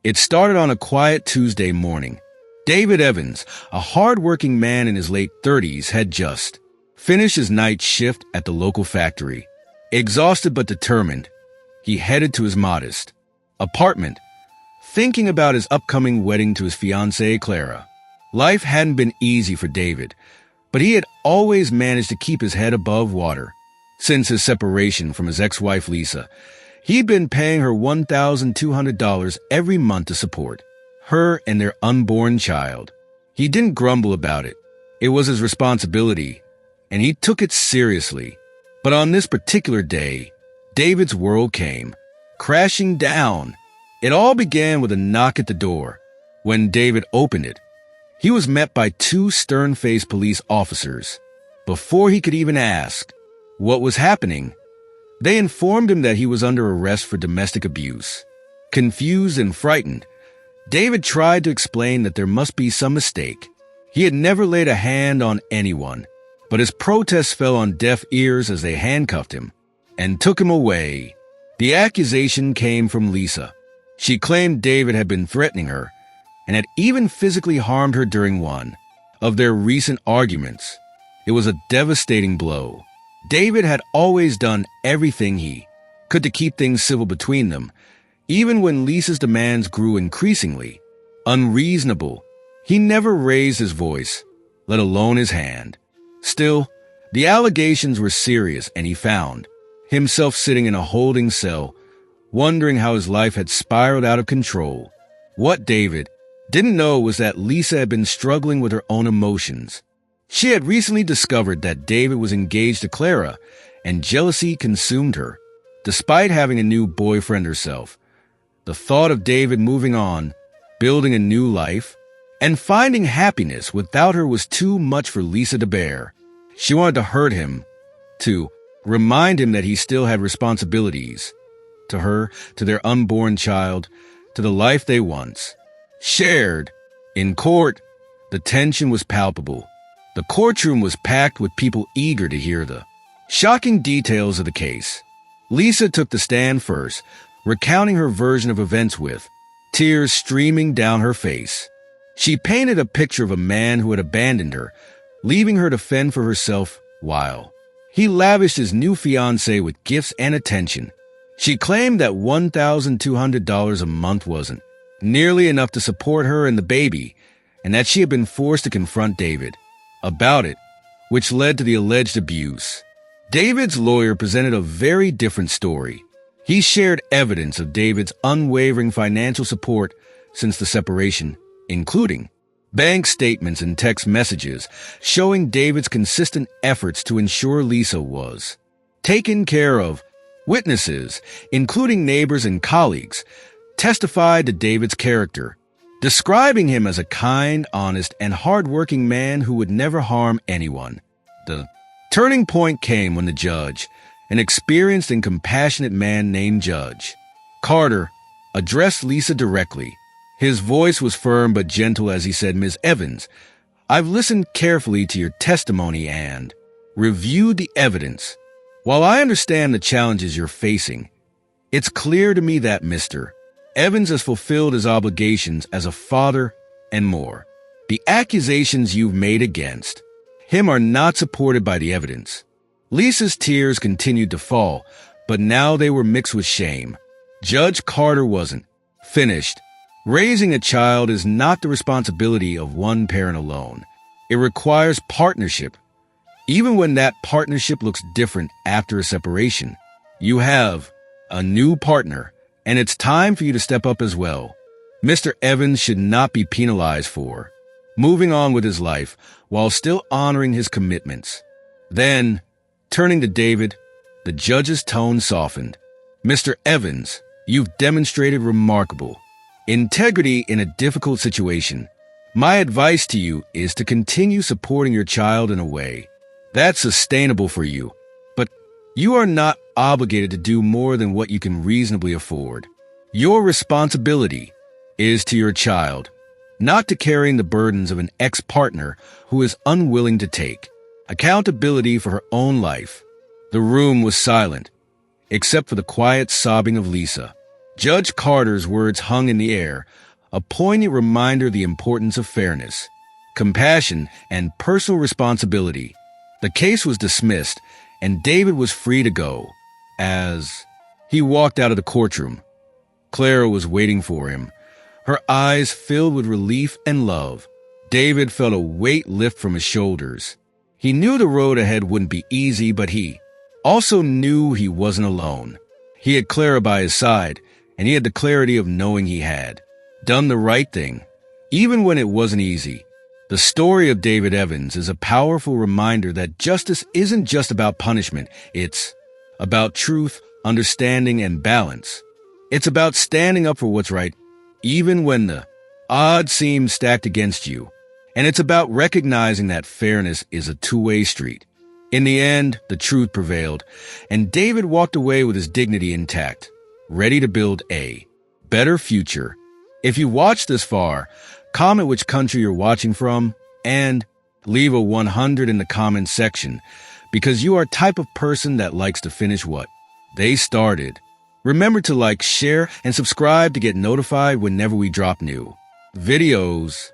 It started on a quiet Tuesday morning. David Evans, a hard-working man in his late 30s, had just finished his night shift at the local factory. Exhausted but determined, he headed to his modest apartment, thinking about his upcoming wedding to his fiancée, Clara. Life hadn't been easy for David, but he had always managed to keep his head above water. Since his separation from his ex-wife Lisa, he'd been paying her $1,200 every month to support her and their unborn child. He didn't grumble about it. It was his responsibility, and he took it seriously. But on this particular day, David's world came crashing down. It all began with a knock at the door. When David opened it, he was met by two stern-faced police officers. Before he could even ask what was happening, they informed him that he was under arrest for domestic abuse. Confused and frightened, David tried to explain that there must be some mistake. He had never laid a hand on anyone, but his protests fell on deaf ears as they handcuffed him and took him away. The accusation came from Lisa. She claimed David had been threatening her and had even physically harmed her during one of their recent arguments. It was a devastating blow. David had always done everything he could to keep things civil between them. Even when Lisa's demands grew increasingly unreasonable, he never raised his voice, let alone his hand. Still, the allegations were serious, and he found himself sitting in a holding cell, wondering how his life had spiraled out of control. What David didn't know was that Lisa had been struggling with her own emotions. She had recently discovered that David was engaged to Clara, and jealousy consumed her. Despite having a new boyfriend herself, the thought of David moving on, building a new life, and finding happiness without her was too much for Lisa to bear. She wanted to hurt him, to remind him that he still had responsibilities to her, to their unborn child, to the life they once shared. In court, the tension was palpable. The courtroom was packed with people eager to hear the shocking details of the case. Lisa took the stand first, recounting her version of events with tears streaming down her face. She painted a picture of a man who had abandoned her, leaving her to fend for herself while he lavished his new fiancée with gifts and attention. She claimed that $1,200 a month wasn't nearly enough to support her and the baby, and that she had been forced to confront David about it, which led to the alleged abuse. David's lawyer presented a very different story. He shared evidence of David's unwavering financial support since the separation, including bank statements and text messages showing David's consistent efforts to ensure Lisa was taken care of. Witnesses, including neighbors and colleagues, testified to David's character, describing him as a kind, honest, and hard-working man who would never harm anyone. The turning point came when the judge, an experienced and compassionate man named Judge Carter, addressed Lisa directly. His voice was firm but gentle as he said, "Ms. Evans, I've listened carefully to your testimony and reviewed the evidence. While I understand the challenges you're facing, it's clear to me that Mr. Evans has fulfilled his obligations as a father and more. The accusations you've made against him are not supported by the evidence." Lisa's tears continued to fall, but now they were mixed with shame. Judge Carter wasn't finished. Raising a child is not the responsibility of one parent alone. It requires partnership. Even when that partnership looks different after a separation, you have a new partner, and it's time for you to step up as well. Mr. Evans should not be penalized for moving on with his life while still honoring his commitments. Then, turning to David, the judge's tone softened. "Mr. Evans, you've demonstrated remarkable integrity in a difficult situation. My advice to you is to continue supporting your child in a way that's sustainable for you, but you are not obligated to do more than what you can reasonably afford. Your responsibility is to your child, not to carrying the burdens of an ex-partner who is unwilling to take accountability for her own life." The room was silent, except for the quiet sobbing of Lisa. Judge Carter's words hung in the air, a poignant reminder of the importance of fairness, compassion, and personal responsibility. The case was dismissed, and David was free to go. As he walked out of the courtroom, Clara was waiting for him, her eyes filled with relief and love. David felt a weight lift from his shoulders. He knew the road ahead wouldn't be easy, but he also knew he wasn't alone. He had Clara by his side, and he had the clarity of knowing he had done the right thing, even when it wasn't easy. The story of David Evans is a powerful reminder that justice isn't just about punishment. It's about truth, understanding, and balance. It's about standing up for what's right, even when the odds seem stacked against you. And it's about recognizing that fairness is a two-way street. In the end, the truth prevailed, and David walked away with his dignity intact, ready to build a better future. If you watched this far, comment which country you're watching from, and leave a 100 in the comments section, because you are a type of person that likes to finish what they started. Remember to like, share, and subscribe to get notified whenever we drop new videos.